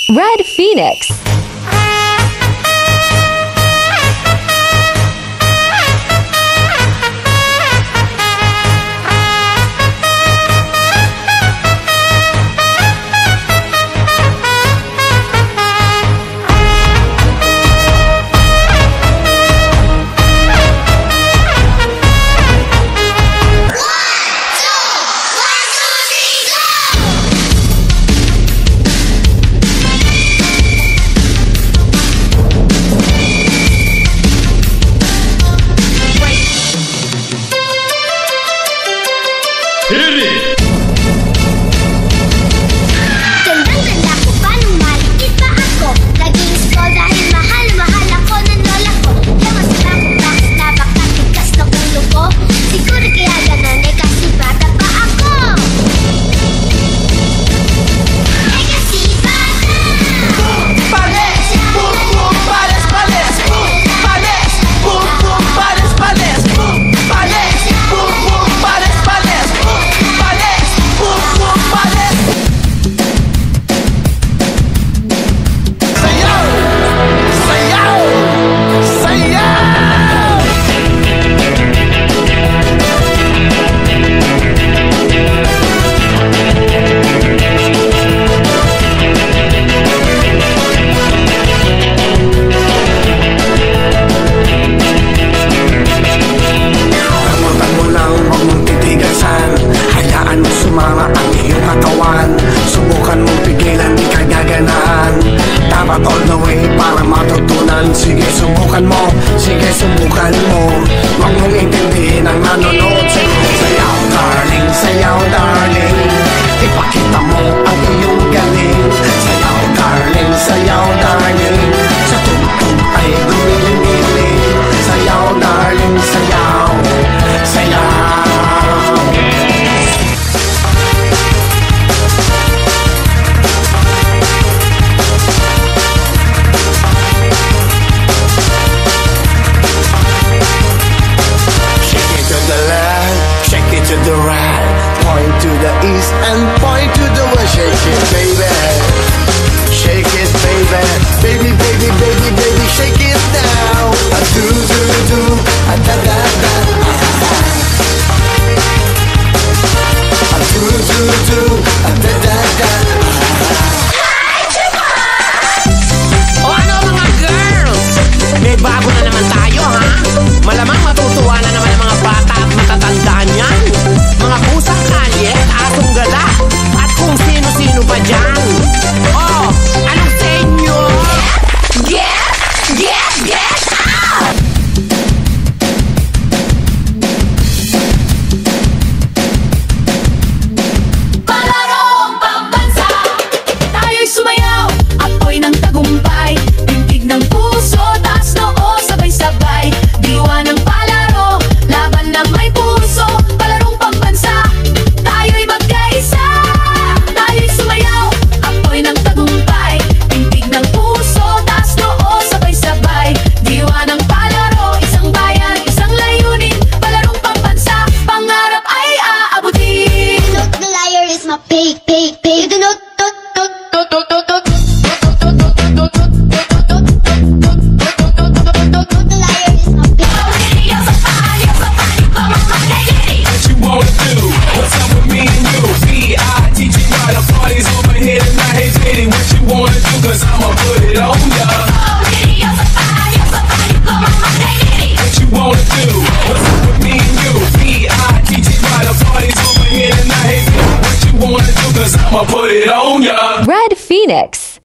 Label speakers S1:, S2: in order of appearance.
S1: Red Phoenix.
S2: Hit it!
S3: Tandang-tanda ko pa nung maliit pa ako. Naging school dahil mahal ako ng lola ko. Ewan sa kung bakit napakatigas ng ulo ko. Siguro kaya ganon eh kasi bata pa ako. Eh kasi bata!
S4: Pales! Boom, boom, pales, pales! Boom, pales! Boom, boom, pales, pales! Boom, pales! Boom, boom, pales, pales! Boom, pales! Boom, boom, pales! Sayaw! Sayaw! Sayaw! Lamutan mo lang, huwag mong titigasan. Hayaan mo sumama ang iyong katawan. Subukan mong pigilan, di ka gaganaan. Dapat all the way para matutunan. Sige, subukan mo, sige, subukan mo. Huwag mong intindihin ang nanonood sa'yo. Sayaw, darling, sayaw, darling. Ipakita mo ang iyong galing. Sayaw, darling, sayaw, darling. Sa tugtog ay gumiling-giling. Sayaw, darling, sayaw, sayaw. Shake it to the left, shake it to the right. Point to the east and point to the west. Shake it, baby. Shake it, baby. Baby, baby, baby, baby, shake it now. A do, do, do, a da, da, da. A do, do, do, a da, da, da.
S5: O ano mga girls? May bago na naman tayo ha? Malamang matutuwa na naman ang mga bata at matatanda niyan. Mga pusang kalye, asong gala, at kung sino-sino pa dyan. Oh, anong sa inyo? Get, get, get out!
S6: Palarong pambansa, tayo'y sumayaw, apoy ng tagumpay, tindig ng puso, taas noo, sabay-sabay, diwa ng palaro, laban ng may puso, palarong pambansa, tayo'y magkaisa, tayo'y sumayaw, apoy ng tagumpay, tindig ng puso, taas noo, sabay-sabay, diwa ng palaro, isang bayan, isang layunin, palarong pambansa, pangarap ay aabutin.
S3: You know the liar is my pig. You do not, the liar is my pig.
S2: What you wanna do? What's up with me and you? B.I.T.G. why the party's over here tonight. Hey, Diddy, what you wanna do? Cause I'ma put it on ya. What you wanna do? What's up with me and you? B.I.T.G. why the party's over here tonight. Hey, Diddy, what you wanna do? Cause I'ma put it on ya.
S1: Red Phoenix.